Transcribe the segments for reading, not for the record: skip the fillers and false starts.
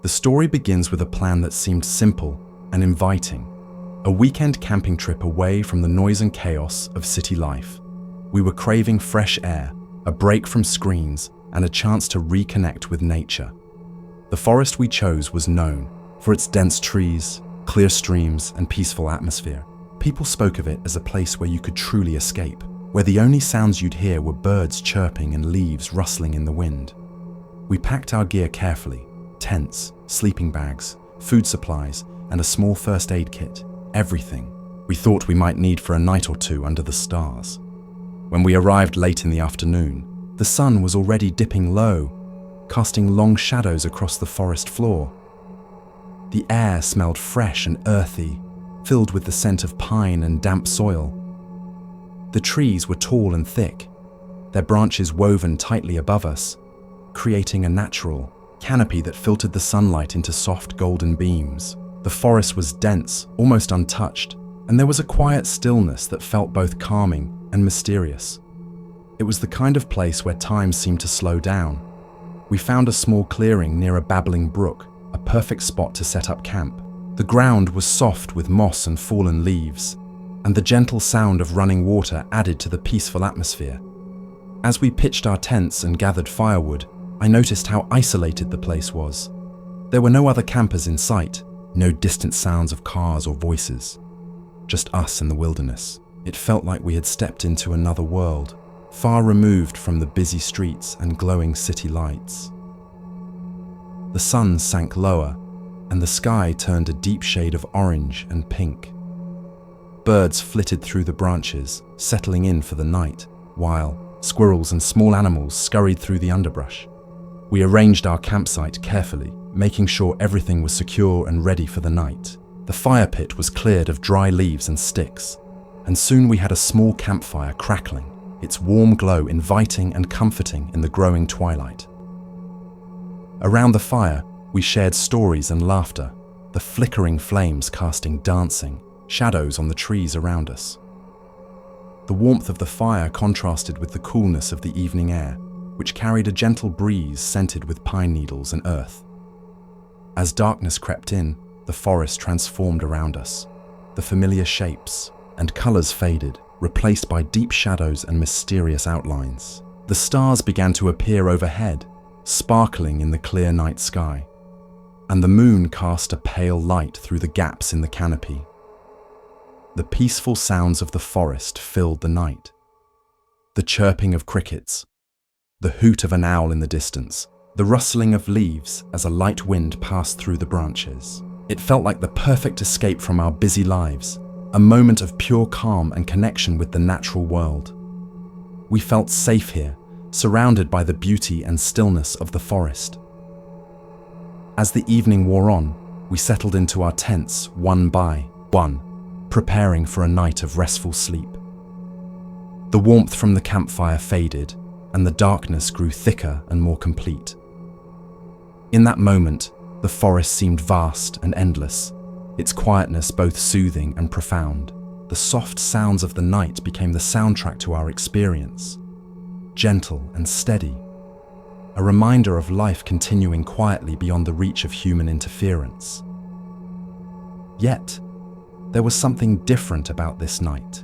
The story begins with a plan that seemed simple and inviting. A weekend camping trip away from the noise and chaos of city life. We were craving fresh air, a break from screens, and a chance to reconnect with nature. The forest we chose was known for its dense trees, clear streams, and peaceful atmosphere. People spoke of it as a place where you could truly escape, where the only sounds you'd hear were birds chirping and leaves rustling in the wind. We packed our gear carefully: tents, sleeping bags, food supplies, and a small first aid kit. Everything we thought we might need for a night or two under the stars. When we arrived late in the afternoon, the sun was already dipping low, casting long shadows across the forest floor. The air smelled fresh and earthy, filled with the scent of pine and damp soil. The trees were tall and thick, their branches woven tightly above us, creating a natural canopy that filtered the sunlight into soft golden beams. The forest was dense, almost untouched, and there was a quiet stillness that felt both calming and mysterious. It was the kind of place where time seemed to slow down. We found a small clearing near a babbling brook, a perfect spot to set up camp. The ground was soft with moss and fallen leaves, and the gentle sound of running water added to the peaceful atmosphere. As we pitched our tents and gathered firewood, I noticed how isolated the place was. There were no other campers in sight, no distant sounds of cars or voices. Just us in the wilderness. It felt like we had stepped into another world, far removed from the busy streets and glowing city lights. The sun sank lower, and the sky turned a deep shade of orange and pink. Birds flitted through the branches, settling in for the night, while squirrels and small animals scurried through the underbrush. We arranged our campsite carefully, making sure everything was secure and ready for the night. The fire pit was cleared of dry leaves and sticks, and soon we had a small campfire crackling, its warm glow inviting and comforting in the growing twilight. Around the fire, we shared stories and laughter, the flickering flames casting dancing shadows on the trees around us. The warmth of the fire contrasted with the coolness of the evening air, which carried a gentle breeze scented with pine needles and earth. As darkness crept in, the forest transformed around us. The familiar shapes and colors faded, replaced by deep shadows and mysterious outlines. The stars began to appear overhead, sparkling in the clear night sky, and the moon cast a pale light through the gaps in the canopy. The peaceful sounds of the forest filled the night. The chirping of crickets, the hoot of an owl in the distance, the rustling of leaves as a light wind passed through the branches. It felt like the perfect escape from our busy lives, a moment of pure calm and connection with the natural world. We felt safe here, surrounded by the beauty and stillness of the forest. As the evening wore on, we settled into our tents one by one, preparing for a night of restful sleep. The warmth from the campfire faded, and the darkness grew thicker and more complete. In that moment, the forest seemed vast and endless, its quietness both soothing and profound. The soft sounds of the night became the soundtrack to our experience, gentle and steady, a reminder of life continuing quietly beyond the reach of human interference. Yet, there was something different about this night,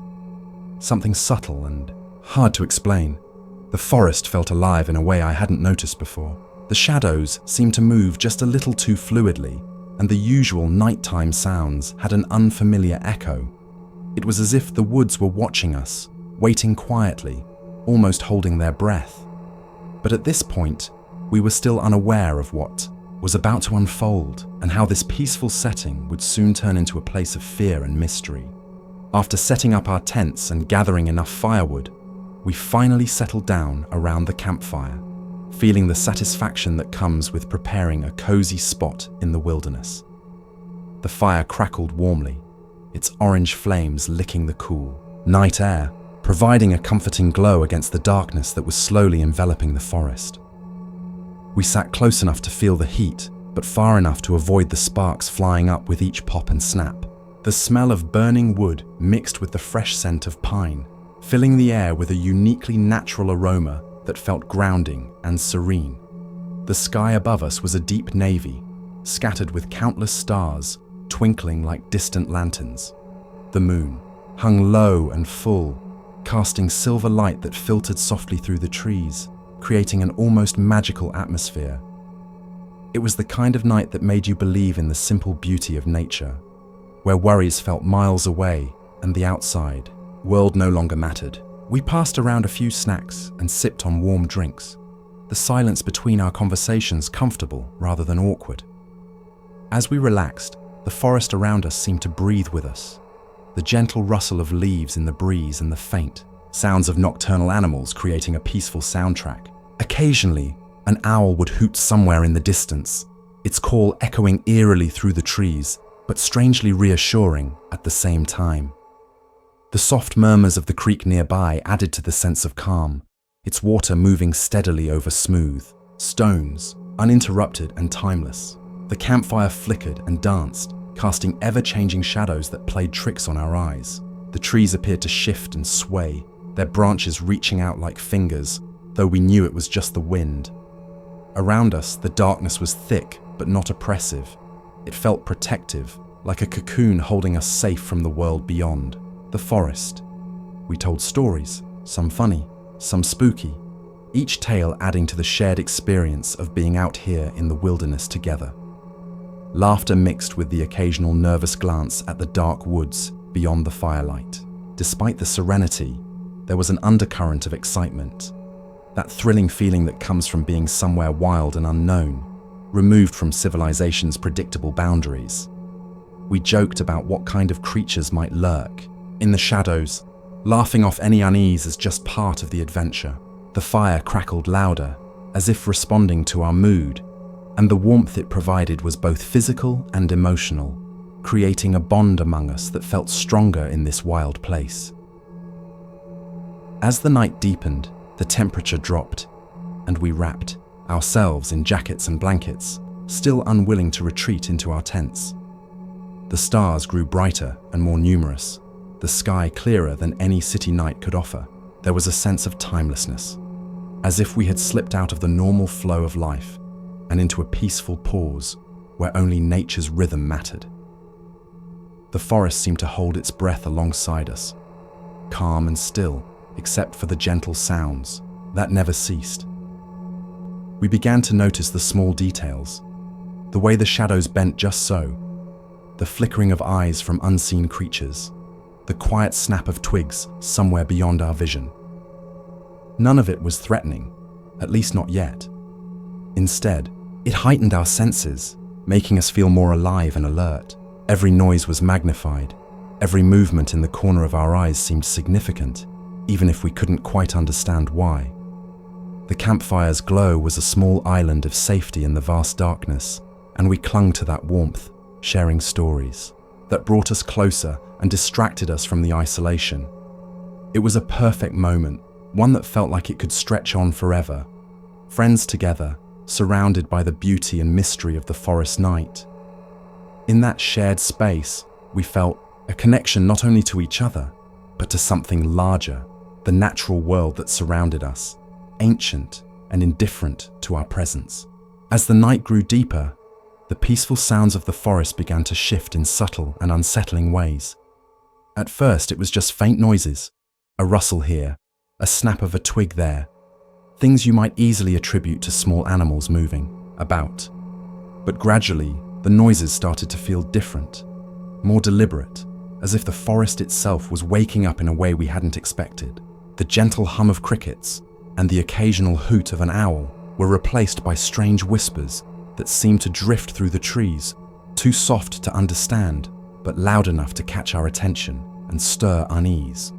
something subtle and hard to explain. The forest felt alive in a way I hadn't noticed before. The shadows seemed to move just a little too fluidly, and the usual nighttime sounds had an unfamiliar echo. It was as if the woods were watching us, waiting quietly, almost holding their breath. But at this point, we were still unaware of what was about to unfold and how this peaceful setting would soon turn into a place of fear and mystery. After setting up our tents and gathering enough firewood, we finally settled down around the campfire, feeling the satisfaction that comes with preparing a cozy spot in the wilderness. The fire crackled warmly, its orange flames licking the cool night air, providing a comforting glow against the darkness that was slowly enveloping the forest. We sat close enough to feel the heat, but far enough to avoid the sparks flying up with each pop and snap. The smell of burning wood mixed with the fresh scent of pine, filling the air with a uniquely natural aroma that felt grounding and serene. The sky above us was a deep navy, scattered with countless stars twinkling like distant lanterns. The moon hung low and full, casting silver light that filtered softly through the trees, creating an almost magical atmosphere. It was the kind of night that made you believe in the simple beauty of nature, where worries felt miles away and the outside world no longer mattered. We passed around a few snacks and sipped on warm drinks, the silence between our conversations comfortable rather than awkward. As we relaxed, the forest around us seemed to breathe with us. The gentle rustle of leaves in the breeze and the faint sounds of nocturnal animals creating a peaceful soundtrack. Occasionally, an owl would hoot somewhere in the distance, its call echoing eerily through the trees, but strangely reassuring at the same time. The soft murmurs of the creek nearby added to the sense of calm, its water moving steadily over smooth stones, uninterrupted and timeless. The campfire flickered and danced, casting ever-changing shadows that played tricks on our eyes. The trees appeared to shift and sway, their branches reaching out like fingers, though we knew it was just the wind. Around us, the darkness was thick but not oppressive. It felt protective, like a cocoon holding us safe from the world beyond. The forest. We told stories, some funny, some spooky, each tale adding to the shared experience of being out here in the wilderness together. Laughter mixed with the occasional nervous glance at the dark woods beyond the firelight. Despite the serenity, there was an undercurrent of excitement, that thrilling feeling that comes from being somewhere wild and unknown, removed from civilization's predictable boundaries. We joked about what kind of creatures might lurk in the shadows, laughing off any unease as just part of the adventure. The fire crackled louder, as if responding to our mood, and the warmth it provided was both physical and emotional, creating a bond among us that felt stronger in this wild place. As the night deepened, the temperature dropped, and we wrapped ourselves in jackets and blankets, still unwilling to retreat into our tents. The stars grew brighter and more numerous, the sky clearer than any city night could offer. There was a sense of timelessness, as if we had slipped out of the normal flow of life and into a peaceful pause where only nature's rhythm mattered. The forest seemed to hold its breath alongside us, calm and still, except for the gentle sounds that never ceased. We began to notice the small details, the way the shadows bent just so, the flickering of eyes from unseen creatures, the quiet snap of twigs somewhere beyond our vision. None of it was threatening, at least not yet. Instead, it heightened our senses, making us feel more alive and alert. Every noise was magnified. Every movement in the corner of our eyes seemed significant, even if we couldn't quite understand why. The campfire's glow was a small island of safety in the vast darkness, and we clung to that warmth, sharing stories that brought us closer and distracted us from the isolation. It was a perfect moment, one that felt like it could stretch on forever. Friends together, surrounded by the beauty and mystery of the forest night. In that shared space, we felt a connection not only to each other, but to something larger, the natural world that surrounded us, ancient and indifferent to our presence. As the night grew deeper, the peaceful sounds of the forest began to shift in subtle and unsettling ways. At first, it was just faint noises, a rustle here, a snap of a twig there, things you might easily attribute to small animals moving about. But gradually, the noises started to feel different, more deliberate, as if the forest itself was waking up in a way we hadn't expected. The gentle hum of crickets and the occasional hoot of an owl were replaced by strange whispers that seemed to drift through the trees, too soft to understand, but loud enough to catch our attention and stir unease.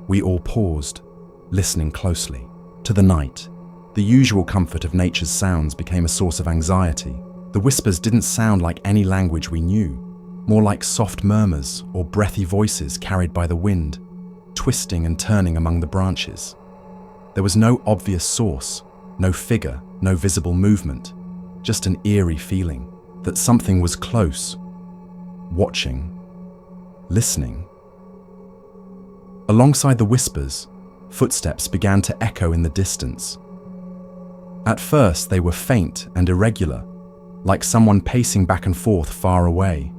We all paused, listening closely. To the night, the usual comfort of nature's sounds became a source of anxiety. The whispers didn't sound like any language we knew, more like soft murmurs or breathy voices carried by the wind, twisting and turning among the branches. There was no obvious source, no figure, no visible movement, just an eerie feeling that something was close, watching, listening. Alongside the whispers, footsteps began to echo in the distance. At first, they were faint and irregular, like someone pacing back and forth far away.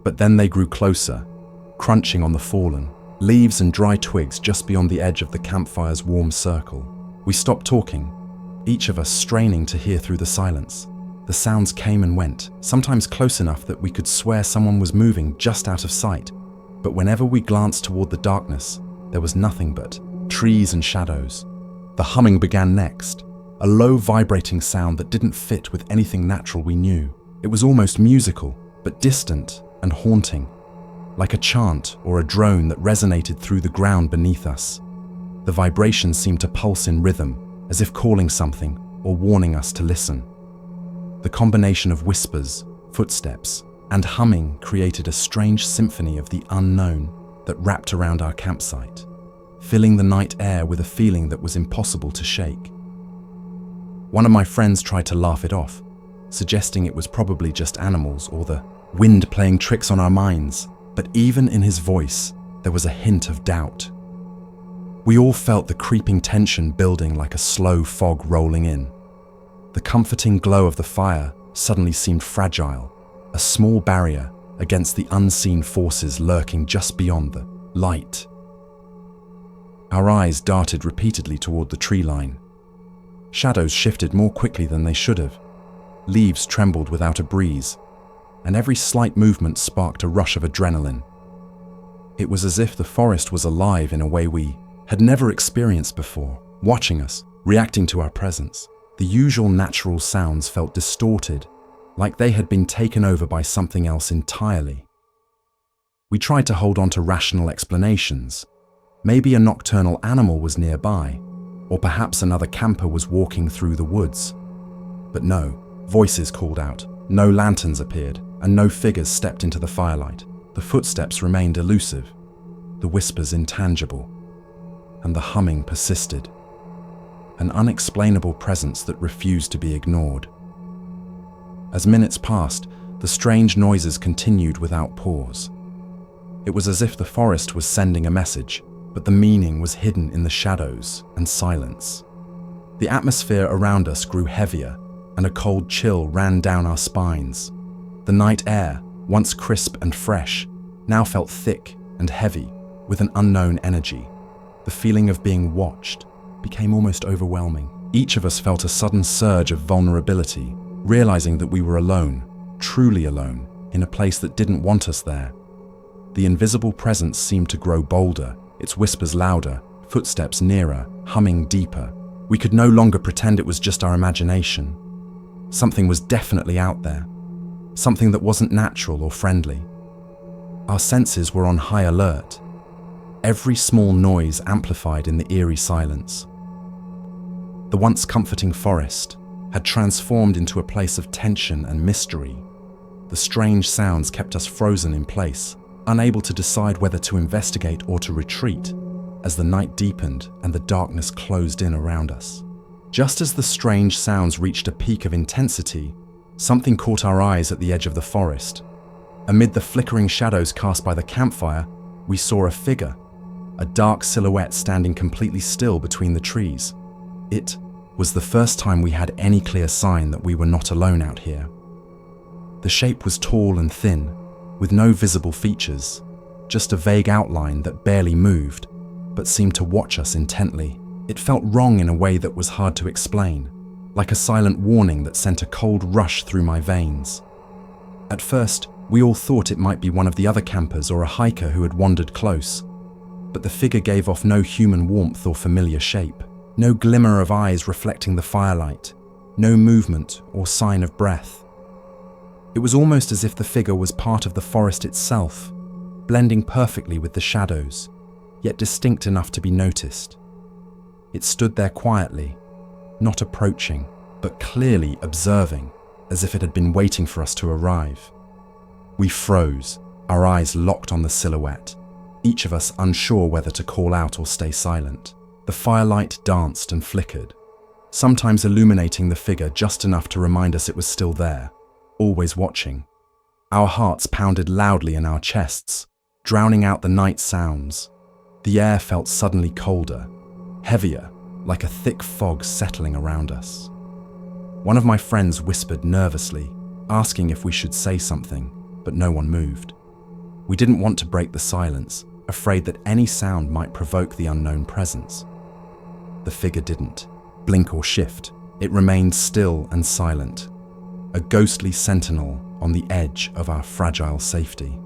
But then they grew closer, crunching on the fallen leaves and dry twigs just beyond the edge of the campfire's warm circle. We stopped talking, each of us straining to hear through the silence. The sounds came and went, sometimes close enough that we could swear someone was moving just out of sight. But whenever we glanced toward the darkness, there was nothing but trees and shadows. The humming began next, a low vibrating sound that didn't fit with anything natural we knew. It was almost musical, but distant and haunting, like a chant or a drone that resonated through the ground beneath us. The vibration seemed to pulse in rhythm, as if calling something or warning us to listen. The combination of whispers, footsteps, and humming created a strange symphony of the unknown that wrapped around our campsite, filling the night air with a feeling that was impossible to shake. One of my friends tried to laugh it off, suggesting it was probably just animals or the wind playing tricks on our minds, but even in his voice, there was a hint of doubt. We all felt the creeping tension building like a slow fog rolling in. The comforting glow of the fire suddenly seemed fragile, a small barrier against the unseen forces lurking just beyond the light. Our eyes darted repeatedly toward the tree line. Shadows shifted more quickly than they should have. Leaves trembled without a breeze, and every slight movement sparked a rush of adrenaline. It was as if the forest was alive in a way we had never experienced before, watching us, reacting to our presence. The usual natural sounds felt distorted, like they had been taken over by something else entirely. We tried to hold on to rational explanations. Maybe a nocturnal animal was nearby, or perhaps another camper was walking through the woods. But no, voices called out, no lanterns appeared, and no figures stepped into the firelight. The footsteps remained elusive, the whispers intangible, and the humming persisted. An unexplainable presence that refused to be ignored. As minutes passed, the strange noises continued without pause. It was as if the forest was sending a message, but the meaning was hidden in the shadows and silence. The atmosphere around us grew heavier, and a cold chill ran down our spines. The night air, once crisp and fresh, now felt thick and heavy with an unknown energy. The feeling of being watched became almost overwhelming. Each of us felt a sudden surge of vulnerability, realizing that we were alone, truly alone, in a place that didn't want us there. The invisible presence seemed to grow bolder, its whispers louder, footsteps nearer, humming deeper. We could no longer pretend it was just our imagination. Something was definitely out there, something that wasn't natural or friendly. Our senses were on high alert, every small noise amplified in the eerie silence. The once comforting forest had transformed into a place of tension and mystery. The strange sounds kept us frozen in place, unable to decide whether to investigate or to retreat, as the night deepened and the darkness closed in around us. Just as the strange sounds reached a peak of intensity, something caught our eyes at the edge of the forest. Amid the flickering shadows cast by the campfire, we saw a figure, a dark silhouette standing completely still between the trees. It was the first time we had any clear sign that we were not alone out here. The shape was tall and thin, with no visible features, just a vague outline that barely moved, but seemed to watch us intently. It felt wrong in a way that was hard to explain, like a silent warning that sent a cold rush through my veins. At first, we all thought it might be one of the other campers or a hiker who had wandered close, but the figure gave off no human warmth or familiar shape, no glimmer of eyes reflecting the firelight, no movement or sign of breath. It was almost as if the figure was part of the forest itself, blending perfectly with the shadows, yet distinct enough to be noticed. It stood there quietly, not approaching, but clearly observing, as if it had been waiting for us to arrive. We froze, our eyes locked on the silhouette, each of us unsure whether to call out or stay silent. The firelight danced and flickered, sometimes illuminating the figure just enough to remind us it was still there, always watching. Our hearts pounded loudly in our chests, drowning out the night sounds. The air felt suddenly colder, heavier, like a thick fog settling around us. One of my friends whispered nervously, asking if we should say something, but no one moved. We didn't want to break the silence, afraid that any sound might provoke the unknown presence. The figure didn't blink or shift. It remained still and silent, a ghostly sentinel on the edge of our fragile safety.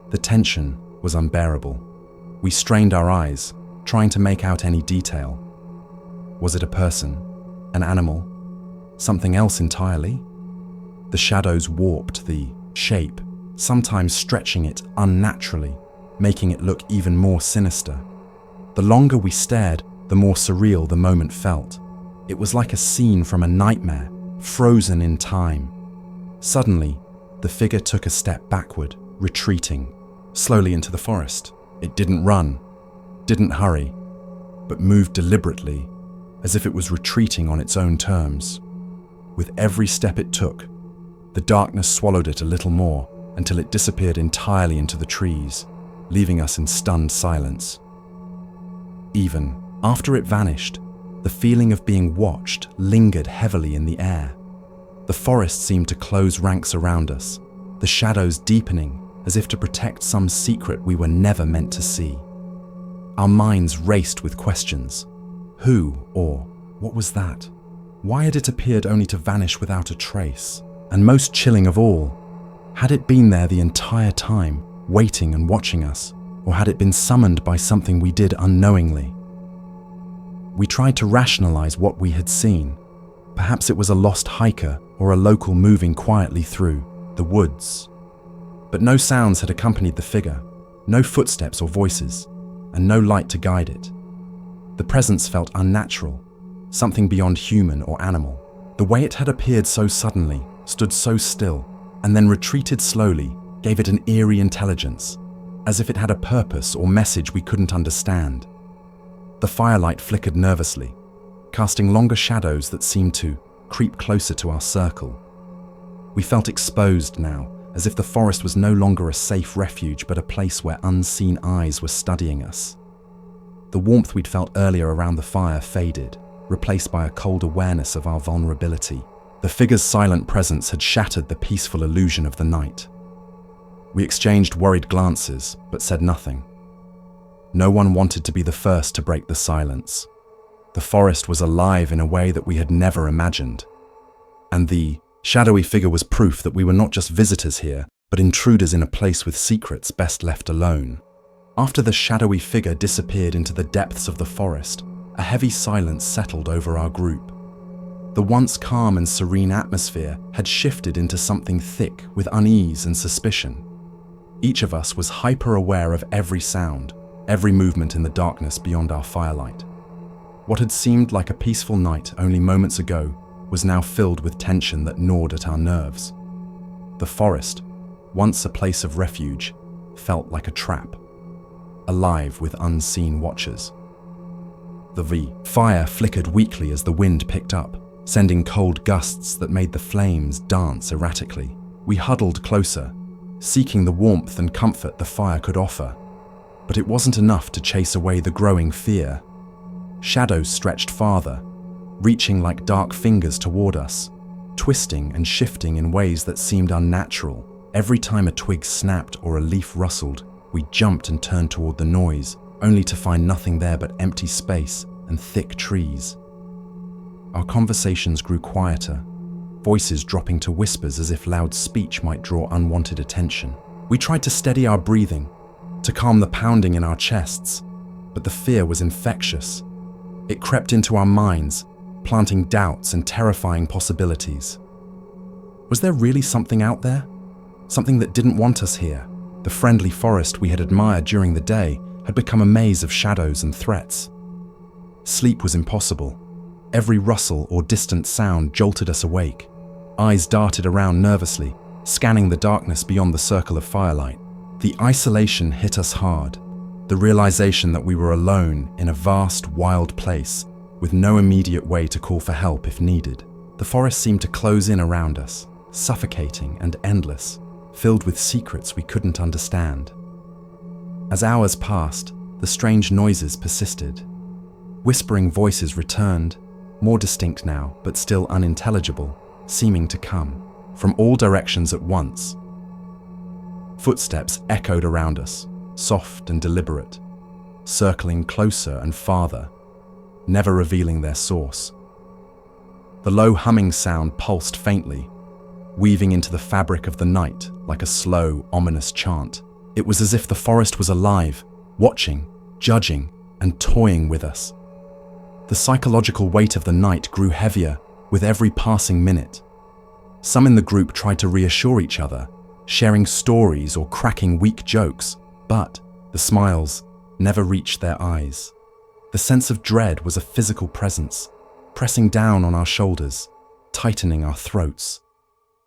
The tension was unbearable. We strained our eyes, trying to make out any detail. Was it a person? An animal? Something else entirely? The shadows warped the shape, sometimes stretching it unnaturally, making it look even more sinister. The longer we stared, the more surreal the moment felt. It was like a scene from a nightmare, frozen in time. Suddenly, the figure took a step backward, retreating, slowly into the forest. It didn't run, didn't hurry, but moved deliberately, as if it was retreating on its own terms. With every step it took, the darkness swallowed it a little more until it disappeared entirely into the trees, leaving us in stunned silence. Even after it vanished, the feeling of being watched lingered heavily in the air. The forest seemed to close ranks around us, the shadows deepening as if to protect some secret we were never meant to see. Our minds raced with questions. Who or what was that? Why had it appeared only to vanish without a trace? And most chilling of all, had it been there the entire time, waiting and watching us, or had it been summoned by something we did unknowingly? We tried to rationalize what we had seen. Perhaps it was a lost hiker or a local moving quietly through the woods. But no sounds had accompanied the figure, no footsteps or voices, and no light to guide it. The presence felt unnatural, something beyond human or animal. The way it had appeared so suddenly, stood so still, and then retreated slowly, gave it an eerie intelligence, as if it had a purpose or message we couldn't understand. The firelight flickered nervously, casting longer shadows that seemed to creep closer to our circle. We felt exposed now, as if the forest was no longer a safe refuge but a place where unseen eyes were studying us. The warmth we'd felt earlier around the fire faded, replaced by a cold awareness of our vulnerability. The figure's silent presence had shattered the peaceful illusion of the night. We exchanged worried glances, but said nothing. No one wanted to be the first to break the silence. The forest was alive in a way that we had never imagined. And the shadowy figure was proof that we were not just visitors here, but intruders in a place with secrets best left alone. After the shadowy figure disappeared into the depths of the forest, a heavy silence settled over our group. The once calm and serene atmosphere had shifted into something thick with unease and suspicion. Each of us was hyper-aware of every sound, every movement in the darkness beyond our firelight. What had seemed like a peaceful night only moments ago was now filled with tension that gnawed at our nerves. The forest, once a place of refuge, felt like a trap, alive with unseen watchers. The fire flickered weakly as the wind picked up, sending cold gusts that made the flames dance erratically. We huddled closer, seeking the warmth and comfort the fire could offer. But it wasn't enough to chase away the growing fear. Shadows stretched farther, reaching like dark fingers toward us, twisting and shifting in ways that seemed unnatural. Every time a twig snapped or a leaf rustled, we jumped and turned toward the noise, only to find nothing there but empty space and thick trees. Our conversations grew quieter, voices dropping to whispers as if loud speech might draw unwanted attention. We tried to steady our breathing, to calm the pounding in our chests, but the fear was infectious. It crept into our minds, planting doubts and terrifying possibilities. Was there really something out there? Something that didn't want us here? The friendly forest we had admired during the day had become a maze of shadows and threats. Sleep was impossible. Every rustle or distant sound jolted us awake. Eyes darted around nervously, scanning the darkness beyond the circle of firelight. The isolation hit us hard. The realization that we were alone in a vast, wild place, with no immediate way to call for help if needed. The forest seemed to close in around us, suffocating and endless, filled with secrets we couldn't understand. As hours passed, the strange noises persisted. Whispering voices returned, more distinct now, but still unintelligible, seeming to come from all directions at once. Footsteps echoed around us, soft and deliberate, circling closer and farther, never revealing their source. The low humming sound pulsed faintly, weaving into the fabric of the night like a slow, ominous chant. It was as if the forest was alive, watching, judging, and toying with us. The psychological weight of the night grew heavier with every passing minute. Some in the group tried to reassure each other, sharing stories or cracking weak jokes, but the smiles never reached their eyes. The sense of dread was a physical presence, pressing down on our shoulders, tightening our throats.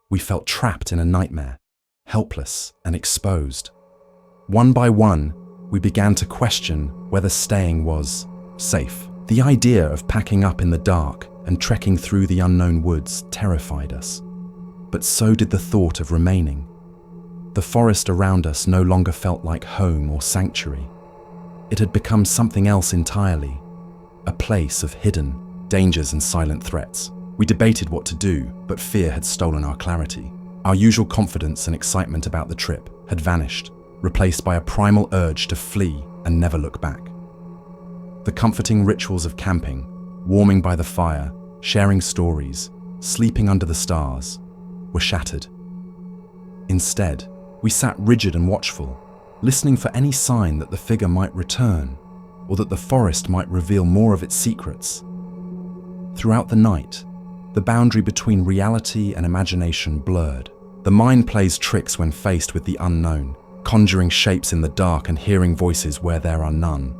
We felt trapped in a nightmare, helpless and exposed. One by one, we began to question whether staying was safe. The idea of packing up in the dark and trekking through the unknown woods terrified us. But so did the thought of remaining. The forest around us no longer felt like home or sanctuary. It had become something else entirely, a place of hidden dangers and silent threats. We debated what to do, but fear had stolen our clarity. Our usual confidence and excitement about the trip had vanished, replaced by a primal urge to flee and never look back. The comforting rituals of camping, warming by the fire, sharing stories, sleeping under the stars, were shattered. Instead, we sat rigid and watchful, listening for any sign that the figure might return, or that the forest might reveal more of its secrets. Throughout the night, the boundary between reality and imagination blurred. The mind plays tricks when faced with the unknown, conjuring shapes in the dark and hearing voices where there are none.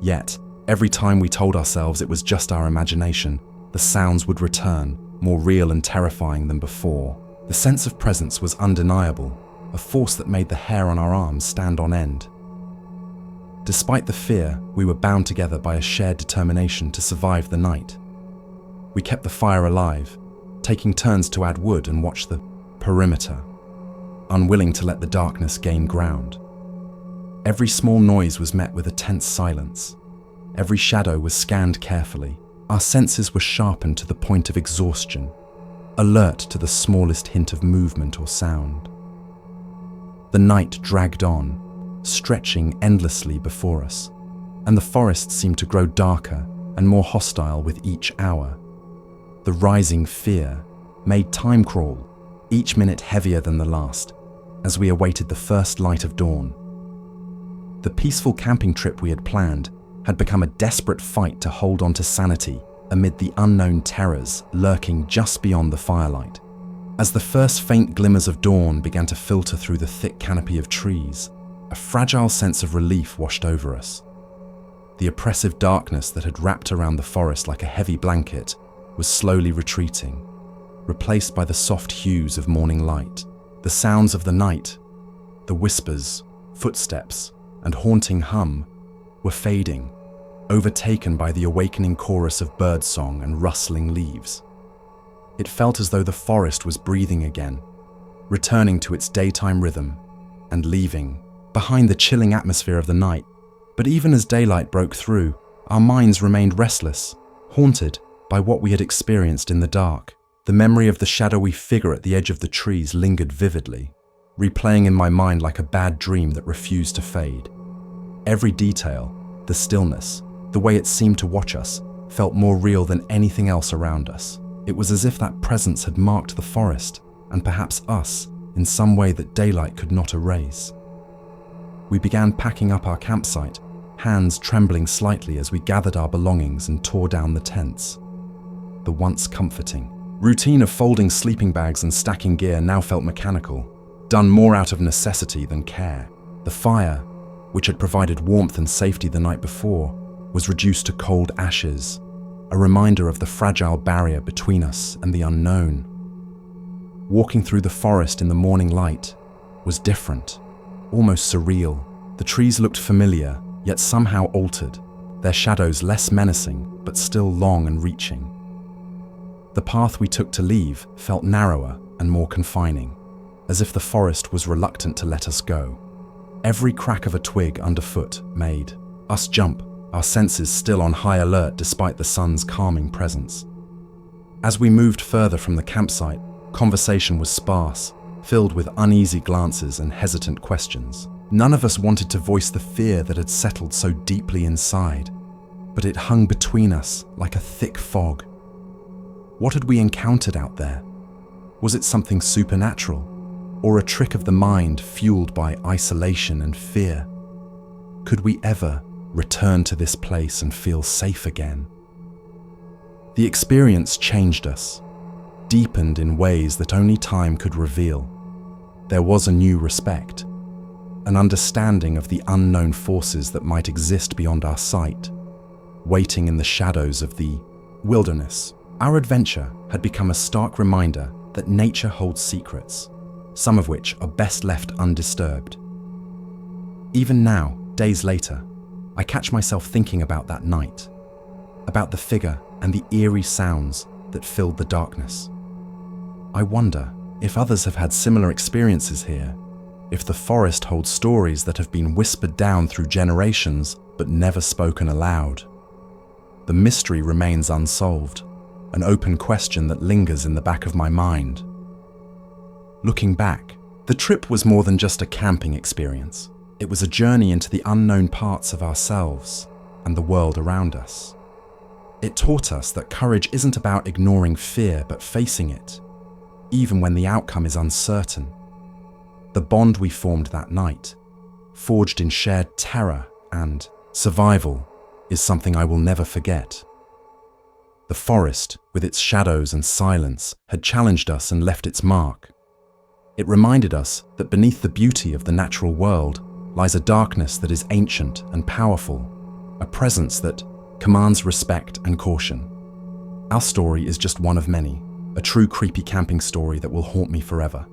Yet, every time we told ourselves it was just our imagination, the sounds would return, more real and terrifying than before. The sense of presence was undeniable, a force that made the hair on our arms stand on end. Despite the fear, we were bound together by a shared determination to survive the night. We kept the fire alive, taking turns to add wood and watch the perimeter, unwilling to let the darkness gain ground. Every small noise was met with a tense silence. Every shadow was scanned carefully. Our senses were sharpened to the point of exhaustion, alert to the smallest hint of movement or sound. The night dragged on, stretching endlessly before us, and the forest seemed to grow darker and more hostile with each hour. The rising fear made time crawl, each minute heavier than the last, as we awaited the first light of dawn. The peaceful camping trip we had planned had become a desperate fight to hold on to sanity amid the unknown terrors lurking just beyond the firelight. As the first faint glimmers of dawn began to filter through the thick canopy of trees, a fragile sense of relief washed over us. The oppressive darkness that had wrapped around the forest like a heavy blanket was slowly retreating, replaced by the soft hues of morning light. The sounds of the night, the whispers, footsteps, and haunting hum were fading, overtaken by the awakening chorus of birdsong and rustling leaves. It felt as though the forest was breathing again, returning to its daytime rhythm and leaving behind the chilling atmosphere of the night. But even as daylight broke through, our minds remained restless, haunted by what we had experienced in the dark. The memory of the shadowy figure at the edge of the trees lingered vividly, replaying in my mind like a bad dream that refused to fade. Every detail, the stillness, the way it seemed to watch us, felt more real than anything else around us. It was as if that presence had marked the forest, and perhaps us, in some way that daylight could not erase. We began packing up our campsite, hands trembling slightly as we gathered our belongings and tore down the tents. The once comforting routine of folding sleeping bags and stacking gear now felt mechanical, done more out of necessity than care. The fire, which had provided warmth and safety the night before, was reduced to cold ashes, a reminder of the fragile barrier between us and the unknown. Walking through the forest in the morning light was different, almost surreal. The trees looked familiar, yet somehow altered, their shadows less menacing, but still long and reaching. The path we took to leave felt narrower and more confining, as if the forest was reluctant to let us go. Every crack of a twig underfoot made us jump, our senses still on high alert despite the sun's calming presence. As we moved further from the campsite, conversation was sparse, filled with uneasy glances and hesitant questions. None of us wanted to voice the fear that had settled so deeply inside, but it hung between us like a thick fog. What had we encountered out there? Was it something supernatural, or a trick of the mind fueled by isolation and fear? Could we ever return to this place and feel safe again? The experience changed us, deepened in ways that only time could reveal. There was a new respect, an understanding of the unknown forces that might exist beyond our sight, waiting in the shadows of the wilderness. Our adventure had become a stark reminder that nature holds secrets, some of which are best left undisturbed. Even now, days later, I catch myself thinking about that night, about the figure and the eerie sounds that filled the darkness. I wonder if others have had similar experiences here, if the forest holds stories that have been whispered down through generations but never spoken aloud. The mystery remains unsolved, an open question that lingers in the back of my mind. Looking back, the trip was more than just a camping experience. It was a journey into the unknown parts of ourselves and the world around us. It taught us that courage isn't about ignoring fear but facing it, even when the outcome is uncertain. The bond we formed that night, forged in shared terror and survival, is something I will never forget. The forest, with its shadows and silence, had challenged us and left its mark. It reminded us that beneath the beauty of the natural world lies a darkness that is ancient and powerful, a presence that commands respect and caution. Our story is just one of many, a true creepy camping story that will haunt me forever.